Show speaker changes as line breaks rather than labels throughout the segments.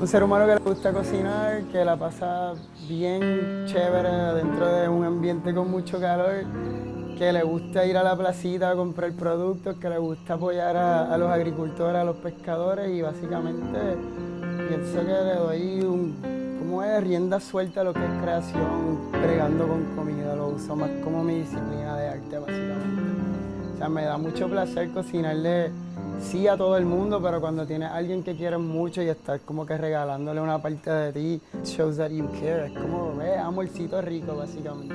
Un ser humano que le gusta cocinar, que la pasa bien chévere dentro de un ambiente con mucho calor, que le gusta ir a la placita a comprar productos, que le gusta apoyar a los agricultores, a los pescadores y básicamente pienso que le doy como es, rienda suelta a lo que es creación, bregando con comida, lo uso más como mi disciplina de arte básicamente. O sea, me da mucho placer cocinarle sí a todo el mundo, pero cuando tienes a alguien que quieres mucho y estás como que regalándole una parte de ti, shows that you care, es como, amorcito rico básicamente.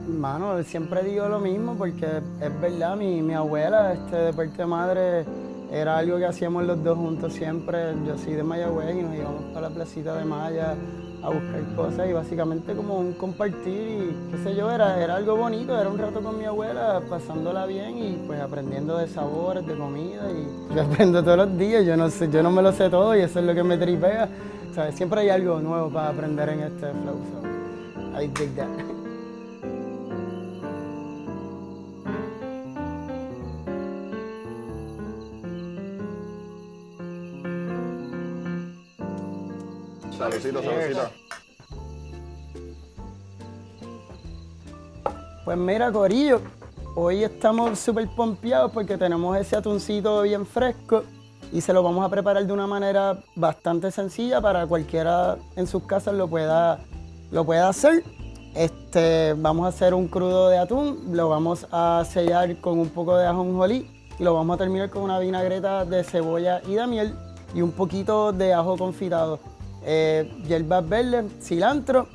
Mano, siempre digo lo mismo porque es verdad, mi abuela, de parte de madre, era algo que hacíamos los dos juntos siempre. Yo soy de Mayagüez y nos íbamos para la placita de Maya a buscar cosas y básicamente como un compartir y qué sé yo, era algo bonito, era un rato con mi abuela pasándola bien y pues aprendiendo de sabores, de comida y yo aprendo todos los días, yo no sé, yo no me lo sé todo y eso es lo que me tripea. ¿Sabes? Siempre hay algo nuevo para aprender en este flow, so I dig that.
Salucito, salucito.
Pues mira, corillo, hoy estamos súper pompeados porque tenemos ese atuncito bien fresco y se lo vamos a preparar de una manera bastante sencilla para cualquiera en sus casas lo pueda hacer. Vamos a hacer un crudo de atún, lo vamos a sellar con un poco de ajonjolí y lo vamos a terminar con una vinagreta de cebolla y de miel y un poquito de ajo confitado, hierbas verdes, cilantro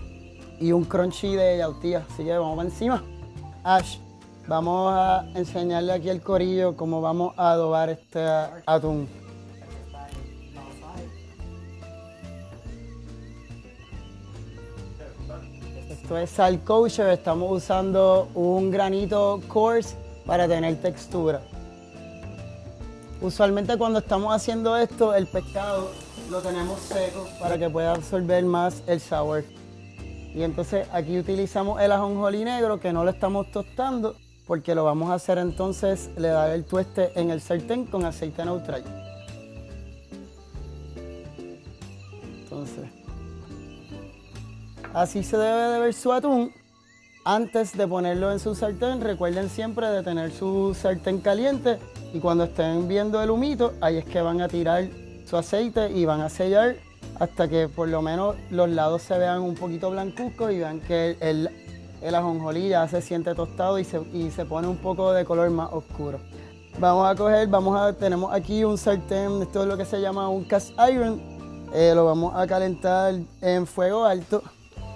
y un crunchy de yautía. Así que vamos para encima. Ash, vamos a enseñarle aquí al corillo cómo vamos a adobar este atún. Esto es sal kosher, estamos usando un granito coarse para tener textura. Usualmente cuando estamos haciendo esto, el pescado lo tenemos seco para que pueda absorber más el sabor. Y entonces aquí utilizamos el ajonjolí negro que no lo estamos tostando porque lo vamos a hacer entonces, le da el tueste en el sartén con aceite neutral. Entonces, así se debe de ver su atún. Antes de ponerlo en su sartén, recuerden siempre de tener su sartén caliente y cuando estén viendo el humito, ahí es que van a tirar su aceite y van a sellar hasta que por lo menos los lados se vean un poquito blancuzcos y vean que el ajonjolí ya se siente tostado y se pone un poco de color más oscuro. Tenemos aquí un sartén, esto es lo que se llama un cast iron, lo vamos a calentar en fuego alto.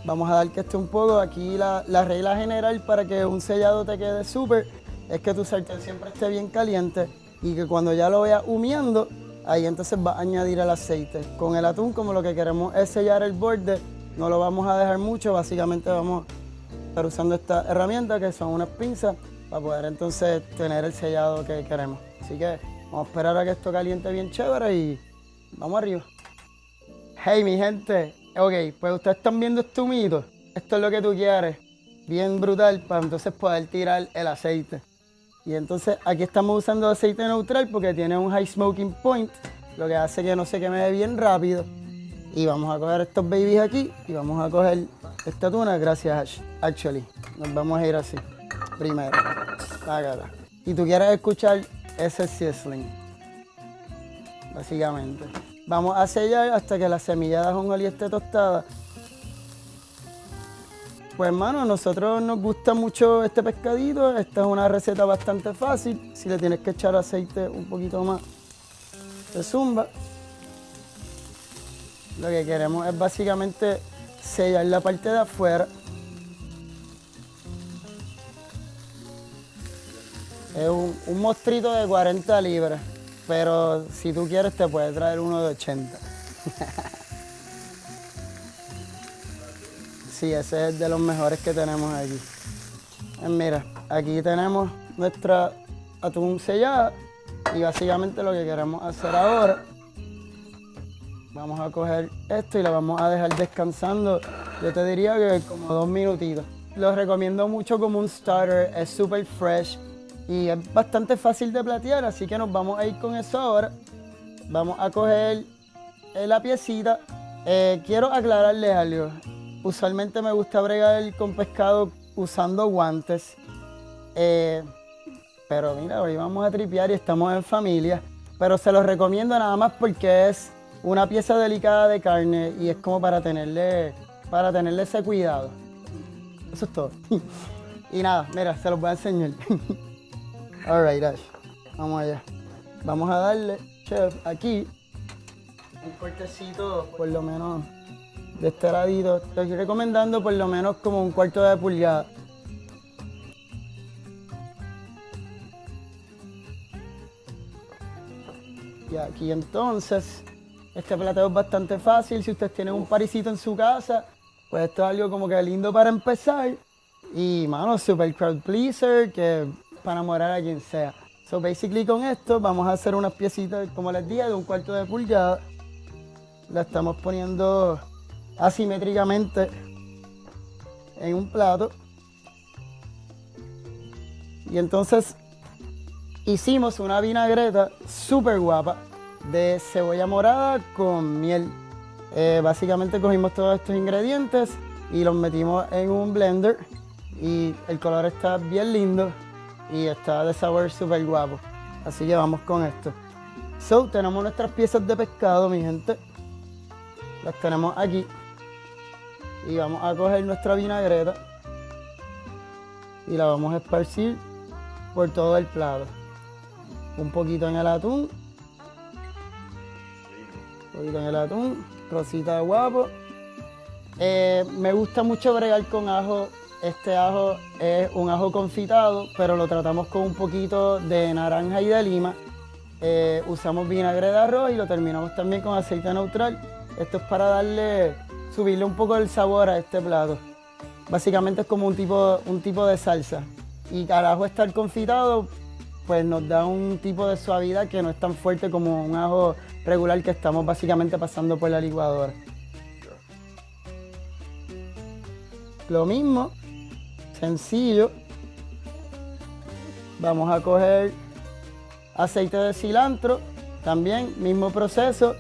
Vamos a dar que esté un poco, aquí la regla general para que un sellado te quede súper es que tu sartén siempre esté bien caliente y que cuando ya lo veas humeando, ahí entonces vas a añadir el aceite. Con el atún, como lo que queremos es sellar el borde, no lo vamos a dejar mucho, básicamente vamos a estar usando esta herramienta que son unas pinzas para poder entonces tener el sellado que queremos. Así que vamos a esperar a que esto caliente bien chévere y vamos arriba. Hey mi gente, ok, pues ustedes están viendo este humito, esto es lo que tú quieres, bien brutal para entonces poder tirar el aceite. Y entonces aquí estamos usando aceite neutral porque tiene un high smoking point, lo que hace que no se queme bien rápido. Y vamos a coger estos babies aquí y vamos a coger esta tuna, gracias Ash, actually. Nos vamos a ir así, primero, tácata. Y tú quieres escuchar ese sizzling, básicamente. Vamos a sellar hasta que la semilla de ajonjolí esté tostada. Pues hermano, a nosotros nos gusta mucho este pescadito, esta es una receta bastante fácil, si le tienes que echar aceite un poquito más, se zumba. Lo que queremos es básicamente sellar la parte de afuera. Es un mostrito de 40 libras, pero si tú quieres te puedes traer uno de 80. Sí, ese es de los mejores que tenemos aquí. Mira, aquí tenemos nuestra atún sellada y básicamente lo que queremos hacer ahora, vamos a coger esto y lo vamos a dejar descansando, yo te diría que como 2 minutitos. Lo recomiendo mucho como un starter, es súper fresh y es bastante fácil de platear, así que nos vamos a ir con eso ahora. Vamos a coger la piecita. Quiero aclararles algo. Usualmente me gusta bregar con pescado usando guantes. Pero mira, hoy vamos a tripear y estamos en familia. Pero se los recomiendo nada más porque es una pieza delicada de carne y es como para tenerle ese cuidado. Eso es todo. Y nada, mira, se los voy a enseñar. Alright, Ash. Vamos allá. Vamos a darle, chef, aquí un cortecito, por lo menos de este ladito. Estoy recomendando por lo menos como un cuarto de pulgada. Y aquí entonces, este plateo es bastante fácil. Si ustedes tienen un parisito en su casa, pues esto es algo como que lindo para empezar. Y, mano, super crowd pleaser, que para enamorar a quien sea. So, basically con esto vamos a hacer unas piecitas, como les dije, de un cuarto de pulgada. La estamos poniendo asimétricamente en un plato. Y entonces hicimos una vinagreta súper guapa de cebolla morada con miel. Básicamente cogimos todos estos ingredientes y los metimos en un blender y el color está bien lindo y está de sabor súper guapo. Así que vamos con esto. So, tenemos nuestras piezas de pescado, mi gente. Las tenemos aquí. Y vamos a coger nuestra vinagreta y la vamos a esparcir por todo el plato. Un poquito en el atún. Un poquito en el atún. Rosita de guapo. Me gusta mucho bregar con ajo. Este ajo es un ajo confitado, pero lo tratamos con un poquito de naranja y de lima. Usamos vinagre de arroz y lo terminamos también con aceite neutral. Esto es para subirle un poco el sabor a este plato. Básicamente es como un tipo de salsa. Y al ajo estar confitado, pues nos da un tipo de suavidad que no es tan fuerte como un ajo regular que estamos básicamente pasando por la licuadora. Lo mismo, sencillo. Vamos a coger aceite de cilantro, también mismo proceso.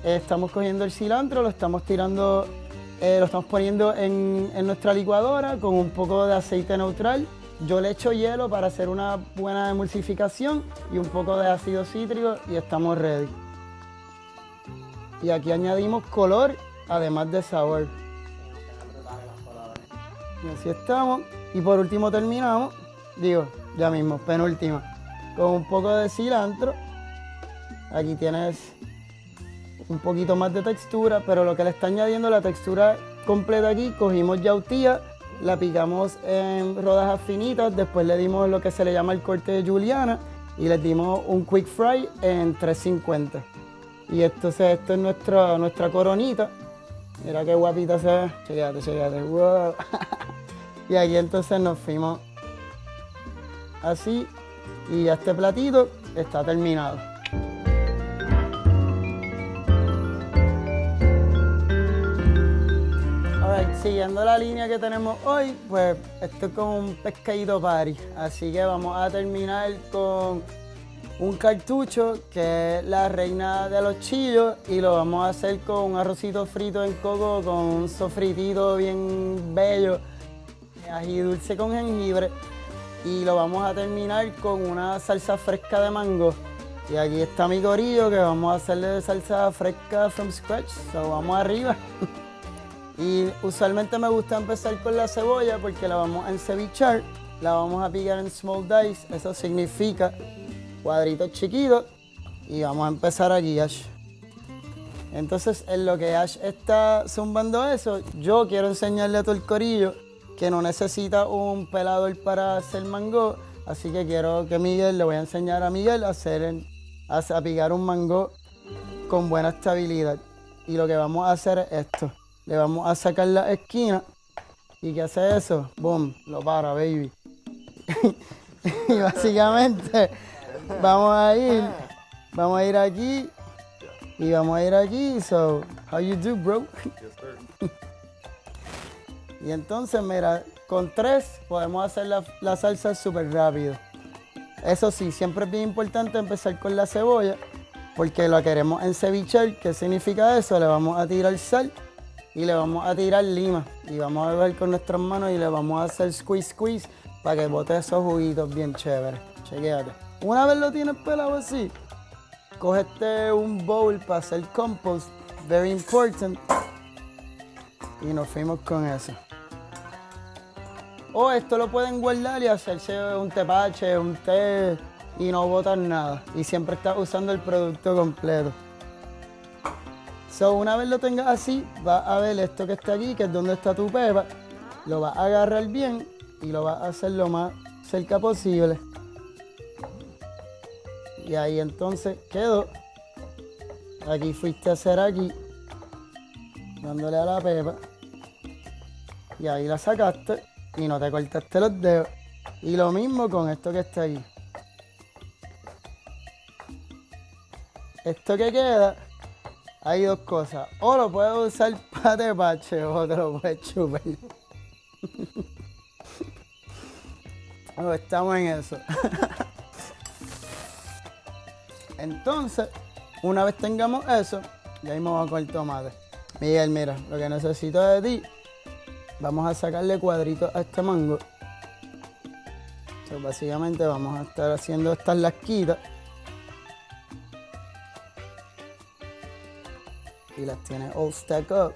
Estamos cogiendo el cilantro, lo estamos poniendo en nuestra licuadora con un poco de aceite neutral. Yo le echo hielo para hacer una buena emulsificación y un poco de ácido cítrico y estamos ready. Y aquí añadimos color, además de sabor. Y así estamos. Y por último terminamos, ya mismo, penúltima, con un poco de cilantro. Aquí tienes un poquito más de textura, pero lo que le está añadiendo la textura completa aquí, cogimos yautía, la picamos en rodajas finitas, después le dimos lo que se le llama el corte de juliana y le dimos un quick fry en 350. Y entonces esto es nuestra coronita. Mira qué guapita se ve. Chécate. Wow. Y aquí entonces nos fuimos así y ya este platito está terminado. Siguiendo la línea que tenemos hoy, pues esto es como un pescadito party. Así que vamos a terminar con un cartucho que es la reina de los chillos y lo vamos a hacer con un arrocito frito en coco con un sofritito bien bello, ají dulce con jengibre y lo vamos a terminar con una salsa fresca de mango. Y aquí está mi corillo que vamos a hacerle salsa fresca from scratch, so vamos arriba. Y usualmente me gusta empezar con la cebolla porque la vamos a encevichar, la vamos a picar en small dice, eso significa cuadritos chiquitos y vamos a empezar aquí, Ash. Entonces en lo que Ash está zumbando eso, yo quiero enseñarle a todo el corillo que no necesita un pelador para hacer mango, así que quiero que le voy a enseñar a Miguel a picar un mango con buena estabilidad. Y lo que vamos a hacer es esto. Le vamos a sacar la esquina. ¿Y qué hace eso? Boom, lo para, baby. Y básicamente vamos a ir aquí y vamos a ir aquí. So, how you do, bro?
Yes, sir.
Y entonces, mira, con 3 podemos hacer la salsa súper rápido. Eso sí, siempre es bien importante empezar con la cebolla porque lo queremos encevichar. ¿Qué significa eso? Le vamos a tirar sal y le vamos a tirar lima. Y vamos a beber con nuestras manos y le vamos a hacer squeeze para que bote esos juguitos bien chéveres. Chequéate. Una vez lo tienes pelado así, cógete un bowl para hacer compost, very important. Y nos fuimos con eso. O esto lo pueden guardar y hacerse un tepache, un té y no botar nada. Y siempre estás usando el producto completo. So, una vez lo tengas así, vas a ver esto que está aquí, que es donde está tu pepa. Lo vas a agarrar bien y lo vas a hacer lo más cerca posible. Y ahí entonces quedó. Aquí fuiste a hacer aquí, dándole a la pepa. Y ahí la sacaste y no te cortaste los dedos. Y lo mismo con esto que está aquí. Esto que queda, hay dos cosas. O lo puedes usar para tepache o te lo puedes chupar. Oh, estamos en eso. Entonces, una vez tengamos eso, ya mismo vamos con el tomate. Miguel, mira, lo que necesito de ti, vamos a sacarle cuadritos a este mango. So, básicamente vamos a estar haciendo estas lasquitas. Y las tiene all stack up.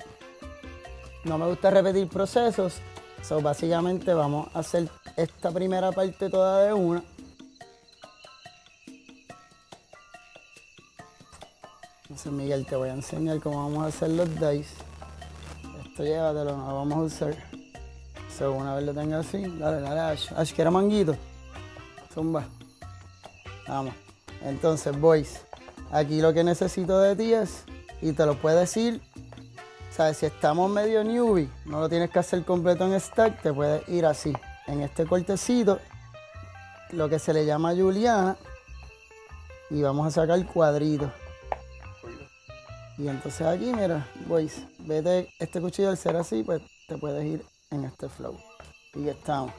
No me gusta repetir procesos. So, básicamente vamos a hacer esta primera parte toda de una. Entonces, Miguel, te voy a enseñar cómo vamos a hacer los dice. Esto llévatelo, no lo vamos a usar. So, una vez lo tengas así, dale, Ash. Ash, ¿quiere manguito? Zumba. Vamos. Entonces, boys, aquí lo que necesito de ti es, y te lo puedes ir, ¿sabes? Si estamos medio newbie, no lo tienes que hacer completo en stack, te puedes ir así, en este cortecito, lo que se le llama juliana, y vamos a sacar cuadritos. Y entonces aquí, mira, boys, vete este cuchillo al ser así, pues te puedes ir en este flow. Y ya estamos.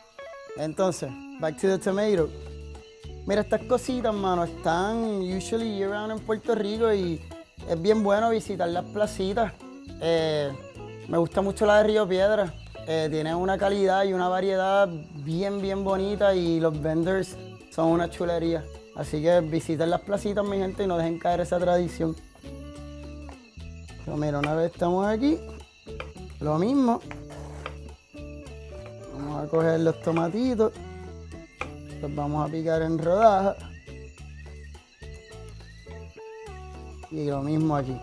Entonces, back to the tomato. Mira, estas cositas, mano, están usually year round en Puerto Rico y es bien bueno visitar las placitas. Me gusta mucho la de Río Piedra. Tiene una calidad y una variedad bien bonita y los vendors son una chulería. Así que visiten las placitas, mi gente, y no dejen caer esa tradición. Pero mira, una vez estamos aquí, lo mismo. Vamos a coger los tomatitos, los vamos a picar en rodajas. Y lo mismo aquí.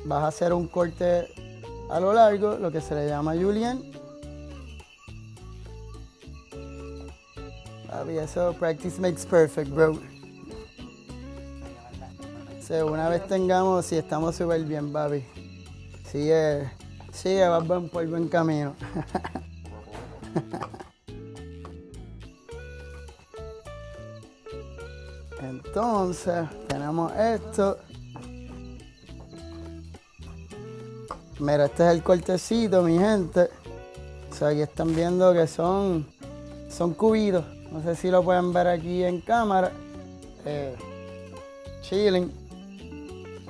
Vas a hacer un corte a lo largo, lo que se le llama julienne. Papi, eso practice makes perfect, bro. Una vez tengamos, si estamos súper bien, papi. Sigue, vas por el buen camino. Entonces, tenemos esto. Mira, este es el cortecito, mi gente. O sea, aquí están viendo que son cubitos. No sé si lo pueden ver aquí en cámara. Chilling.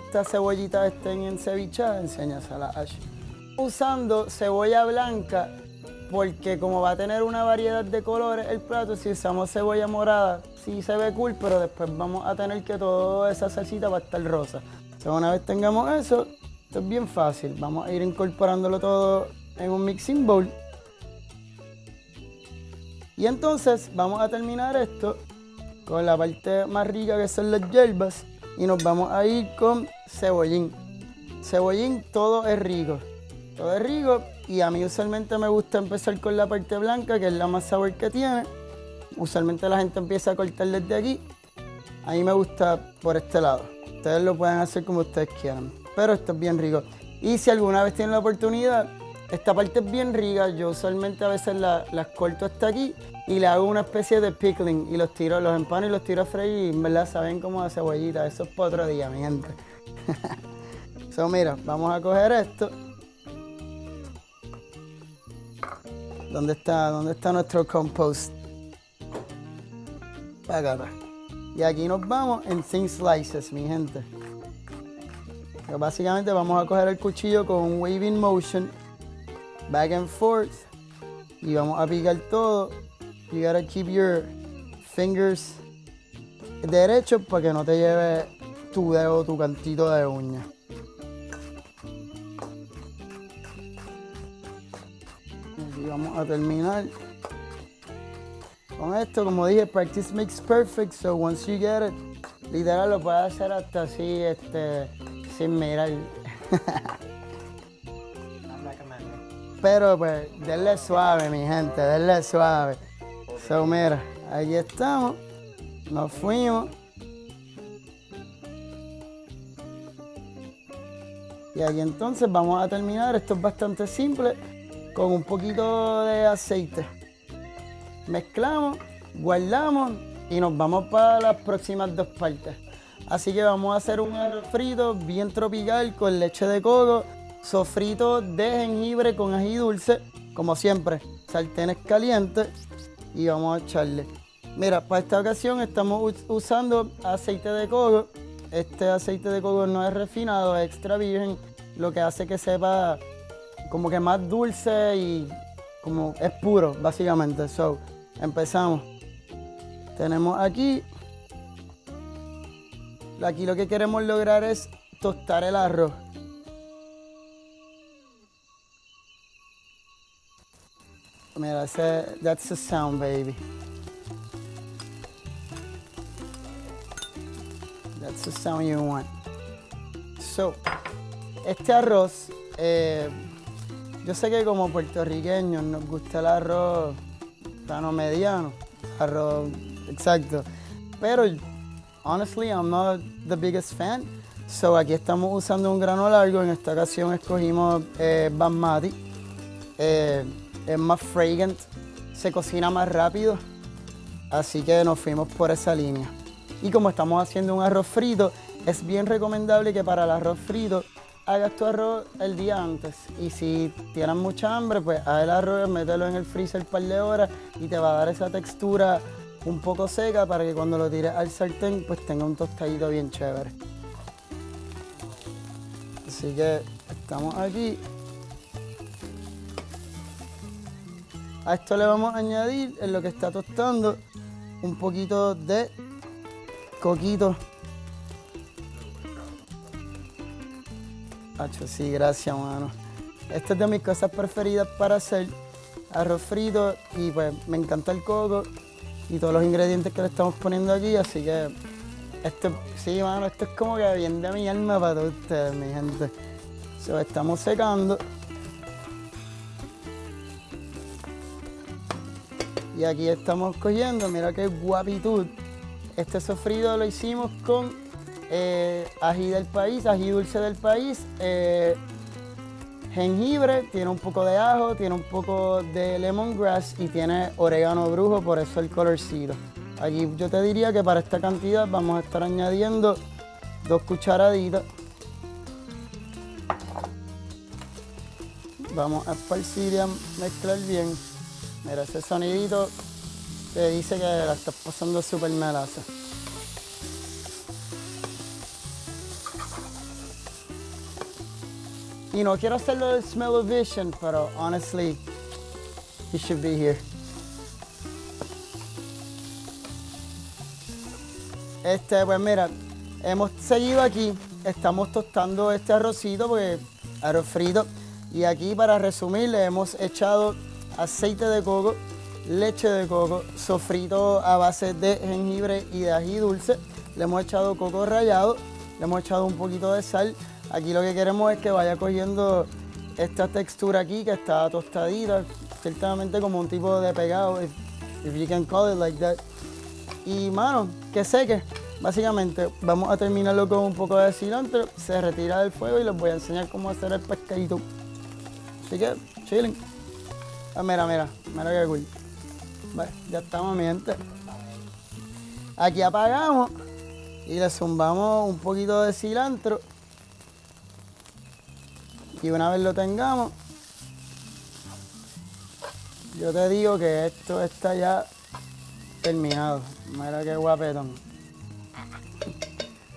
Estas cebollitas estén encevichadas, enséñasela a Ash. Usando cebolla blanca porque como va a tener una variedad de colores el plato, si usamos cebolla morada sí se ve cool, pero después vamos a tener que toda esa salsita va a estar rosa. Una vez tengamos eso, esto es bien fácil. Vamos a ir incorporándolo todo en un mixing bowl. Y entonces vamos a terminar esto con la parte más rica que son las hierbas. Y nos vamos a ir con cebollín. Cebollín, todo es rico. Todo es rico. Y a mí usualmente me gusta empezar con la parte blanca, que es la más sabor que tiene. Usualmente la gente empieza a cortar desde aquí. A mí me gusta por este lado. Ustedes lo pueden hacer como ustedes quieran. Pero esto es bien rico. Y si alguna vez tienen la oportunidad, esta parte es bien rica. Yo usualmente a veces las corto hasta aquí y le hago una especie de pickling y los empano y los tiro a freír y en verdad saben como a cebollita. Eso es para otro día, mi gente. Mira, vamos a coger esto. ¿Dónde está nuestro compost? Para acá. Y aquí nos vamos en thin slices, mi gente. Pero básicamente vamos a coger el cuchillo con un waving motion, back and forth, y vamos a picar todo. You gotta keep your fingers derechos para que no te lleve tu dedo, tu cantito de uña. Y vamos a terminar con esto. Como dije, practice makes perfect, so once you get it, literal lo puedes hacer hasta así, sin mirar. Pero pues, denle suave, mi gente, denle suave. So, mira, ahí estamos, nos fuimos. Y aquí entonces vamos a terminar, esto es bastante simple, con un poquito de aceite. Mezclamos, guardamos y nos vamos para las próximas dos partes. Así que vamos a hacer un arroz frito bien tropical con leche de coco, sofrito de jengibre con ají dulce, como siempre, sartenes calientes y vamos a echarle. Mira, para esta ocasión estamos usando aceite de coco. Este aceite de coco no es refinado, es extra virgen, lo que hace que sepa como que más dulce y como es puro, básicamente. So, empezamos. Tenemos aquí lo que queremos lograr es tostar el arroz. Mira, that's the sound, baby. That's the sound you want. So, este arroz, yo sé que como puertorriqueños nos gusta el arroz tan o mediano, arroz exacto, pero honestly I'm not the biggest fan. So, aquí estamos usando un grano largo, en esta ocasión escogimos basmati. Es más fragrant, se cocina más rápido, así que nos fuimos por esa línea. Y como estamos haciendo un arroz frito, es bien recomendable que para el arroz frito hagas tu arroz el día antes. Y si tienes mucha hambre, pues haz el arroz, mételo en el freezer un par de horas y te va a dar esa textura un poco seca para que cuando lo tires al sartén, pues tenga un tostadito bien chévere. Así que estamos aquí. A esto le vamos a añadir, en lo que está tostando, un poquito de coquito. Hacho, sí, gracias, mano. Esta es de mis cosas preferidas para hacer arroz frito y pues me encanta el coco y todos los ingredientes que le estamos poniendo aquí, así que sí, mano, esto es como que bien de mi alma para todos ustedes, mi gente. So, estamos secando. Y aquí estamos cogiendo, mira qué guapitud. Este sofrito lo hicimos con ají del país, ají dulce del país, jengibre, tiene un poco de ajo, tiene un poco de lemongrass y tiene orégano brujo, por eso el colorcito. Aquí yo te diría que para esta cantidad vamos a estar añadiendo 2 cucharaditas. Vamos a esparcir y a mezclar bien. Mira, ese sonidito te dice que la estás pasando súper melaza. Y no quiero hacerlo del smell-o-vision, pero honestly, you should be here. Pues mira, hemos seguido aquí, estamos tostando este arrocito, porque arroz frito. Y aquí, para resumir, le hemos echado aceite de coco, leche de coco, sofrito a base de jengibre y de ají dulce. Le hemos echado coco rallado, le hemos echado un poquito de sal. Aquí lo que queremos es que vaya cogiendo esta textura aquí, que está tostadita, ciertamente como un tipo de pegado, if you can call it like that. Y mano, que seque. Básicamente vamos a terminarlo con un poco de cilantro, se retira del fuego y les voy a enseñar cómo hacer el pescadito. Así que, chilling. Mira qué cool. Vale, ya estamos, mi gente. Aquí apagamos y le zumbamos un poquito de cilantro. Y una vez lo tengamos, yo te digo que esto está ya terminado. Mira qué guapetón.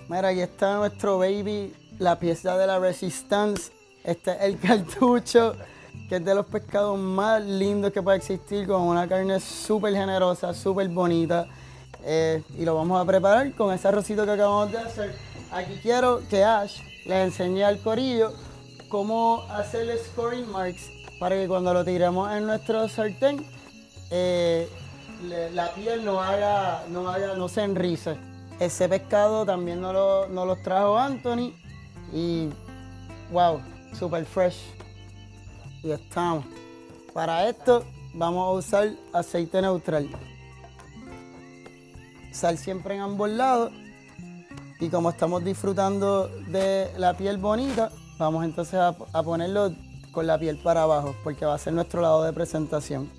Mira, aquí está nuestro baby, la pieza de la Resistance. Este es el cartucho, que es de los pescados más lindos que puede existir, con una carne súper generosa, súper bonita. Y lo vamos a preparar con ese arrocito que acabamos de hacer. Aquí quiero que Ash les enseñe al corillo cómo hacer scoring marks para que cuando lo tiremos en nuestro sartén, la piel no se enrice. Ese pescado también nos lo trajo Anthony y wow, super fresh. Y estamos. Para esto vamos a usar aceite neutral. Sal siempre en ambos lados. Y como estamos disfrutando de la piel bonita, vamos entonces a ponerlo con la piel para abajo, porque va a ser nuestro lado de presentación.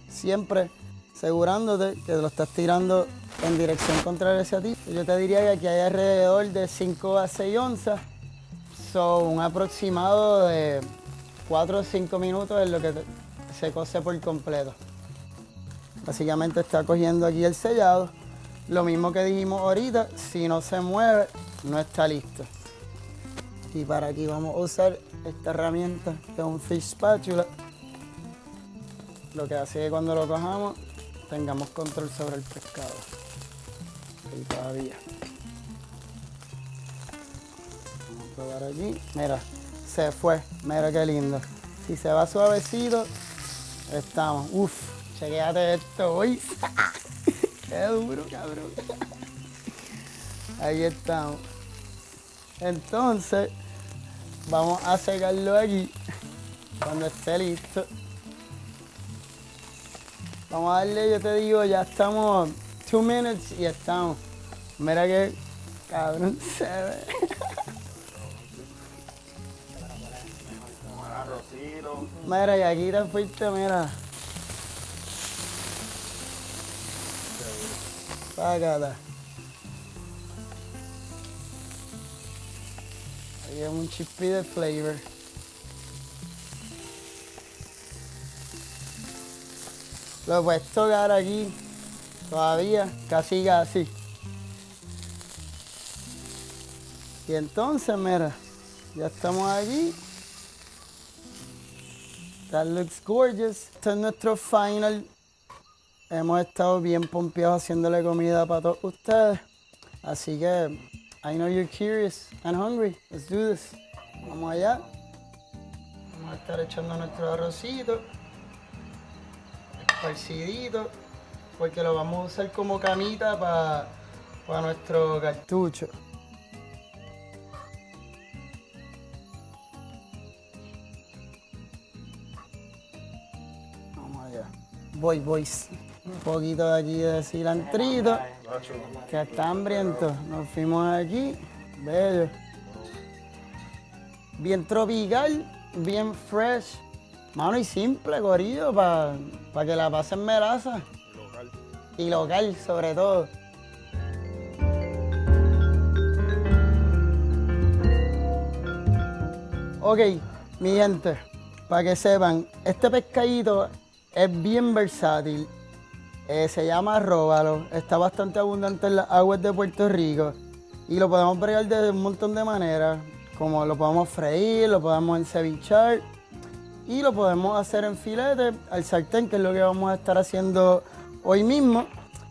Siempre asegurándote que lo estás tirando en dirección contraria hacia ti. Yo te diría que aquí hay alrededor de 5 a 6 onzas. Son un aproximado de 4 o 5 minutos en lo que se cose por completo. Básicamente está cogiendo aquí el sellado. Lo mismo que dijimos ahorita, si no se mueve, no está listo. Y para aquí vamos a usar esta herramienta, que es un fish spatula. Lo que hace que cuando lo cojamos, tengamos control sobre el pescado. Y todavía. Vamos a probar aquí. Mira, se fue. Mira qué lindo. Si se va suavecito, estamos. Uf. Chequéate esto, boys. Qué duro, cabrón. Ahí estamos. Entonces, vamos a secarlo aquí cuando esté listo. Vamos a darle, yo te digo, ya estamos 2 minutes y estamos. Mira que cabrón se ve. Mira, y aquí te fuiste, mira. Págala. Ahí es un chispy de flavor. Lo puedes tocar aquí todavía, casi. Y entonces, mira, ya estamos aquí. That looks gorgeous. Este es nuestro final. Hemos estado bien pompeados haciéndole comida para todos ustedes. Así que, I know you're curious and hungry. Let's do this. Vamos allá. Vamos a estar echando nuestro arrocito. Esparcidito. Porque lo vamos a usar como camita para nuestro cartucho. Vamos allá. Boys. Un poquito de aquí de cilantrito, que está hambriento. Nos fuimos aquí, bello. Bien tropical, bien fresh. Mano, y simple, corillo, para que la pasen melaza. Y local, sobre todo. Ok, mi gente, para que sepan, este pescadito es bien versátil. Se llama róbalo, está bastante abundante en las aguas de Puerto Rico y lo podemos bregar de un montón de maneras, como lo podemos freír, lo podemos encevichar y lo podemos hacer en filete al sartén, que es lo que vamos a estar haciendo hoy mismo.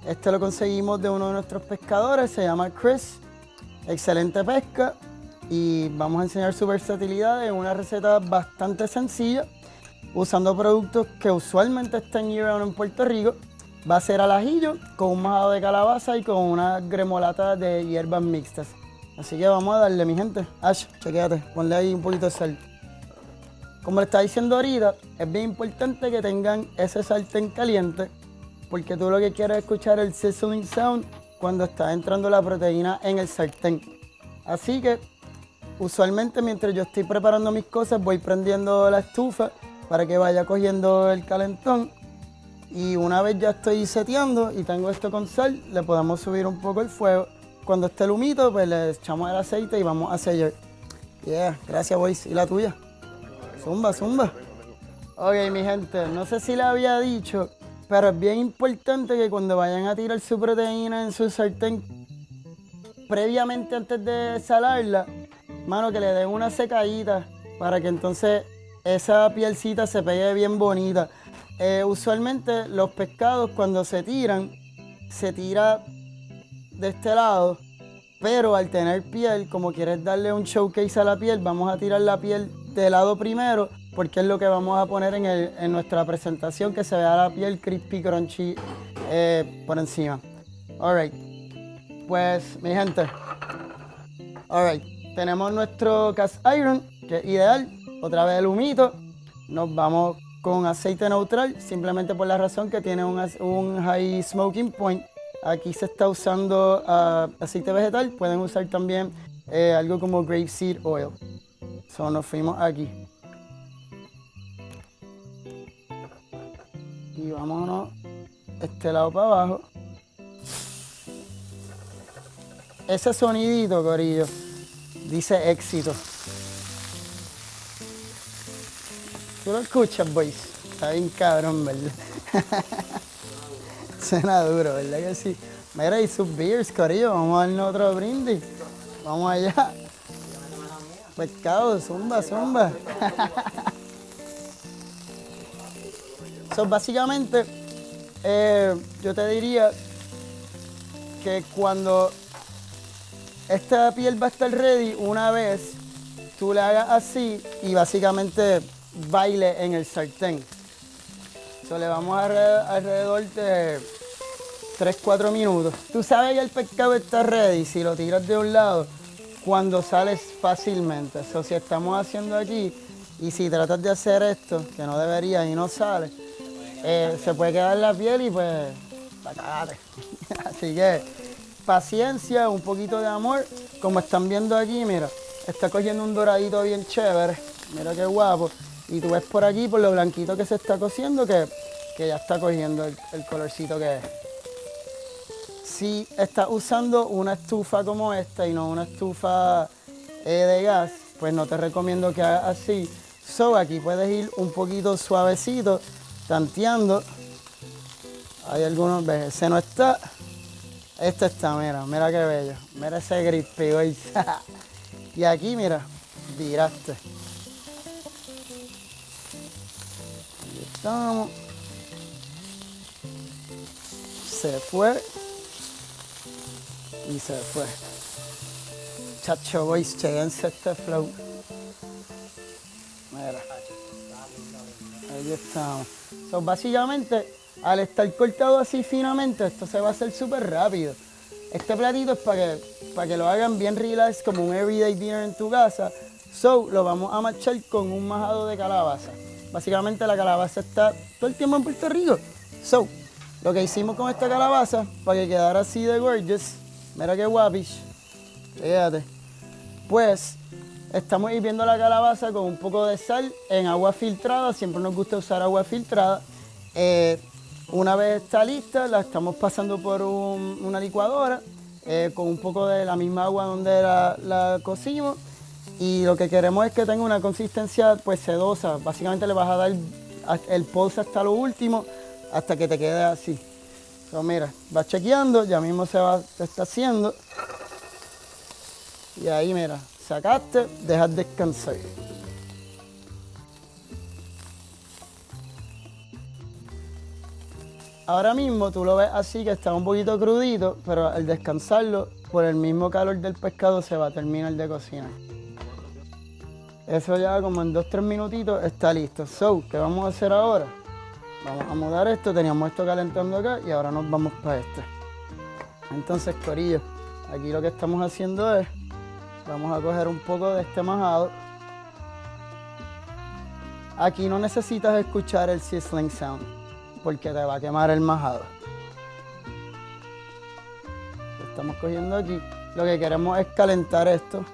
Este lo conseguimos de uno de nuestros pescadores, se llama Chris, excelente pesca, y vamos a enseñar su versatilidad en una receta bastante sencilla, usando productos que usualmente están year-round en Puerto Rico. Va a ser al ajillo, con un majado de calabaza y con una gremolata de hierbas mixtas. Así que vamos a darle, mi gente. Ash, chequéate, ponle ahí un poquito de sal. Como le estaba diciendo ahorita, es bien importante que tengan ese sartén caliente, porque tú lo que quieres es escuchar el sizzling sound cuando está entrando la proteína en el sartén. Así que, usualmente mientras yo estoy preparando mis cosas, voy prendiendo la estufa para que vaya cogiendo el calentón. Y una vez ya estoy seteando y tengo esto con sal, le podemos subir un poco el fuego. Cuando esté el humito, pues le echamos el aceite y vamos a sellar. Yeah, gracias, boys. ¿Y la tuya? Zumba. Ok, mi gente, no sé si le había dicho, Pero es bien importante que cuando vayan a tirar su proteína en su sartén, previamente antes de salarla, mano, que le den una secadita para que entonces esa pielcita se pegue bien bonita. Usualmente los pescados cuando se tira de este lado, pero al tener piel, como quieres darle un showcase a la piel, vamos a tirar la piel de lado primero, porque es lo que vamos a poner en nuestra presentación, que se vea la piel crispy, crunchy por encima. Alright, pues mi gente, alright, tenemos nuestro cast iron, que es ideal, otra vez el humito, nos vamos con aceite neutral, simplemente por la razón que tiene un high smoking point. Aquí se está usando aceite vegetal, pueden usar también algo como grapeseed oil. So, nos fuimos aquí. Y vámonos este lado para abajo. Ese sonidito, corillo, dice éxito. ¿Tú lo escuchas, boys? Está bien cabrón, ¿verdad? Suena duro, ¿verdad que sí? Mira, y sus beers, corillo, vamos a darnos otro brindis. Vamos allá. Pescado, zumba. So, básicamente, yo te diría que cuando esta piel va a estar ready, una vez tú le hagas así y básicamente baile en el sartén. So, le vamos alrededor de 3-4 minutos. Tú sabes que el pescado está ready si lo tiras de un lado cuando sales fácilmente. So, si estamos haciendo aquí y si tratas de hacer esto, que no debería y no sale, se puede quedar la piel y pues la cagaste. Así que paciencia, un poquito de amor. Como están viendo aquí, mira, está cogiendo un doradito bien chévere. Mira qué guapo. Y tú ves por aquí, por lo blanquito que se está cociendo, que ya está cogiendo el colorcito que es. Si estás usando una estufa como esta y no una estufa de gas, pues no te recomiendo que hagas así. So, aquí puedes ir un poquito suavecito, tanteando. Hay algunos, ves, ese no está. Este está, mira qué bello. Mira ese crispy, güey. Y aquí, mira, viraste. Ahí estamos. Se fue. Y se fue. Chacho, boys, chéguense este flow. Mira. Ahí estamos. So, básicamente, al estar cortado así finamente, esto se va a hacer súper rápido. Este platito es para que lo hagan bien relax, como un everyday dinner en tu casa. So, lo vamos a machar con un majado de calabaza. Básicamente la calabaza está todo el tiempo en Puerto Rico. So, lo que hicimos con esta calabaza, para que quedara así de gorgeous, mira qué guapish, fíjate, pues estamos hirviendo la calabaza con un poco de sal en agua filtrada. Siempre nos gusta usar agua filtrada. Una vez está lista, la estamos pasando por una licuadora con un poco de la misma agua donde la cocimos. Y lo que queremos es que tenga una consistencia pues sedosa. Básicamente le vas a dar el pulse hasta lo último, hasta que te quede así. So, mira, vas chequeando, ya mismo se está haciendo. Y ahí, mira, sacaste, dejas descansar. Ahora mismo tú lo ves así, que está un poquito crudito, pero al descansarlo, por el mismo calor del pescado, se va a terminar de cocinar. Eso ya como en 2-3 minutitos está listo. So, ¿qué vamos a hacer ahora? Vamos a mudar esto, teníamos esto calentando acá y ahora nos vamos para este. Entonces, corillo, aquí lo que estamos haciendo es, vamos a coger un poco de este majado. Aquí no necesitas escuchar el sizzling sound, porque te va a quemar el majado. Lo estamos cogiendo aquí. Lo que queremos es calentar esto.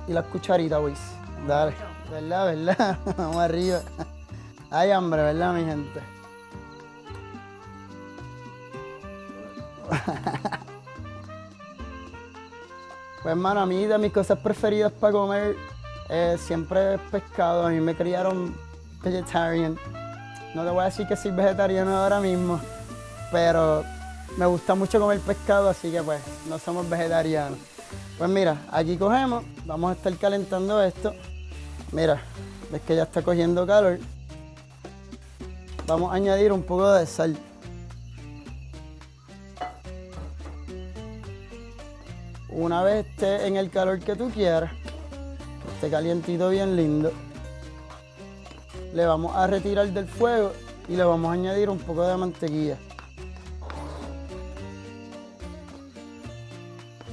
Y las cucharitas, boys. Dale, ¿verdad? Vamos arriba. Hay hambre, ¿verdad, mi gente? Pues, hermano, a mí de mis cosas preferidas para comer siempre es pescado. A mí me criaron vegetarian. No te voy a decir que soy vegetariano ahora mismo, pero me gusta mucho comer pescado, así que pues no somos vegetarianos. Pues mira, aquí cogemos, vamos a estar calentando esto. Mira, ves que ya está cogiendo calor. Vamos a añadir un poco de sal. Una vez esté en el calor que tú quieras, que esté calientito bien lindo, le vamos a retirar del fuego y le vamos a añadir un poco de mantequilla.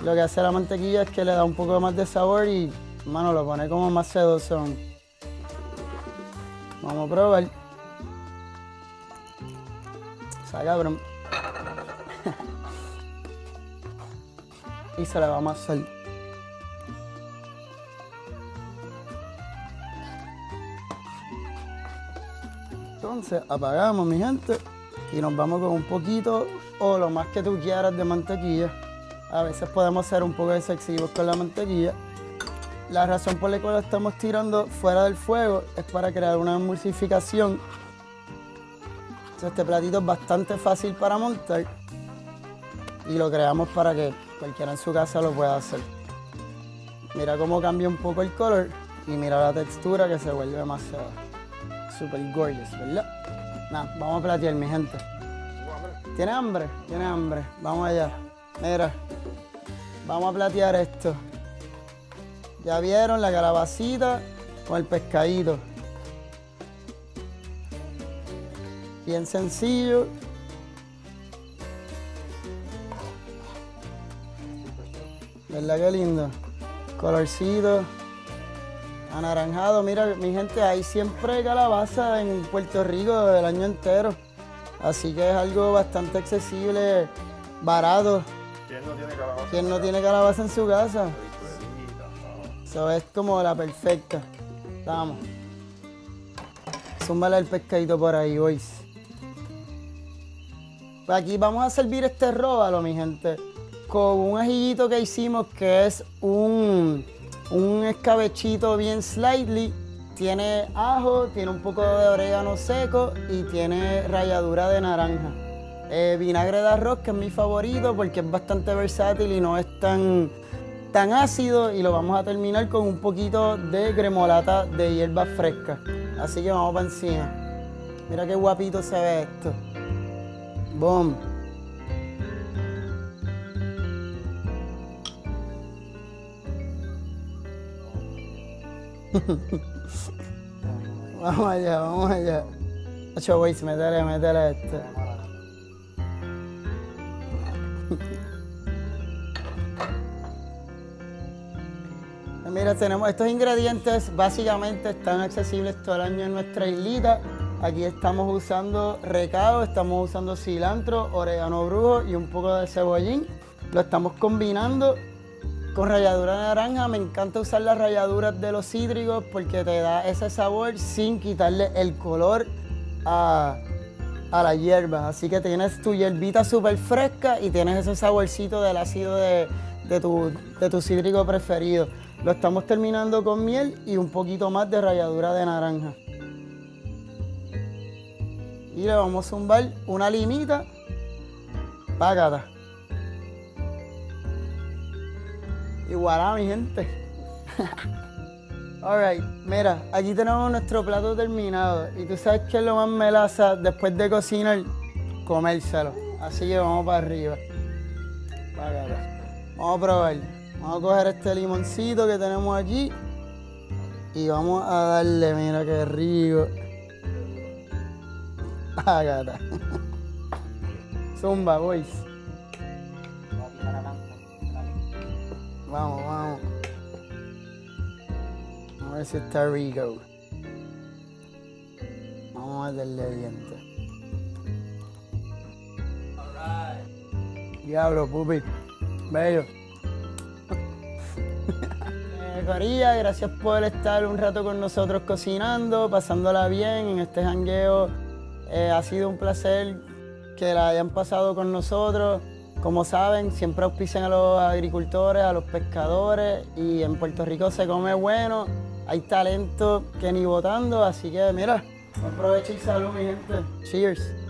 Lo que hace la mantequilla es que le da un poco más de sabor y, mano, lo pone como más sedoso. Vamos a probar. Está cabrón. Y se le vamos a hacer. Entonces apagamos, mi gente, y nos vamos con un poquito o lo más que tú quieras de mantequilla. A veces podemos ser un poco excesivos con la mantequilla. La razón por la cual la estamos tirando fuera del fuego es para crear una emulsificación. Entonces, este platito es bastante fácil para montar y lo creamos para que cualquiera en su casa lo pueda hacer. Mira cómo cambia un poco el color y mira la textura que se vuelve demasiado super gorgeous, ¿verdad? Nada, vamos a platear, mi gente. ¿Tiene hambre? Tiene hambre. Vamos allá. Mira, vamos a platear esto. Ya vieron la calabacita con el pescadito. Bien sencillo. ¿Verdad que lindo? Colorcito anaranjado. Mira, mi gente, hay siempre calabaza en Puerto Rico el año entero. Así que es algo bastante accesible, barato.
¿Quién no tiene calabaza?
¿Quién no tiene calabaza en su casa? Eso es como la perfecta. Vamos. Zúmbale el pescadito por ahí, boys. Aquí vamos a servir este róbalo, mi gente, con un ajillito que hicimos que es un escabechito bien slightly. Tiene ajo, tiene un poco de orégano seco y tiene ralladura de naranja. Vinagre de arroz, que es mi favorito porque es bastante versátil y no es tan ácido, y lo vamos a terminar con un poquito de gremolata de hierbas frescas. Así que vamos para encima. Mira qué guapito se ve esto. Boom. Vamos allá, vamos allá. Ocho, boys, métele esto. Mira, tenemos estos ingredientes, básicamente están accesibles todo el año en nuestra islita. Aquí estamos usando recao, estamos usando cilantro, orégano brujo y un poco de cebollín. Lo estamos combinando con ralladura de naranja. Me encanta usar las ralladuras de los cítricos porque te da ese sabor sin quitarle el color a la hierba. Así que tienes tu hierbita súper fresca y tienes ese saborcito del ácido de tu cítrico preferido. Lo estamos terminando con miel y un poquito más de ralladura de naranja. Y le vamos a zumbar una limita. Págata. Y voilà, mi gente. Alright, mira, aquí tenemos nuestro plato terminado. Y tú sabes que es lo más melaza después de cocinar, comérselo. Así que vamos para arriba. Págata. Vamos a probar. Vamos a coger este limoncito que tenemos aquí y vamos a darle, mira qué rico. Págata. Zumba, boys. Vamos, vamos. A ver si está rico. Vamos a darle dientes. Diablo, pupi. Bello. Corilla, gracias por estar un rato con nosotros cocinando, pasándola bien en este jangueo. Ha sido un placer que la hayan pasado con nosotros. Como saben, siempre auspician a los agricultores, a los pescadores, y en Puerto Rico se come bueno, hay talento que ni botando, así que mira, Buen provecho y salud, mi gente. Cheers.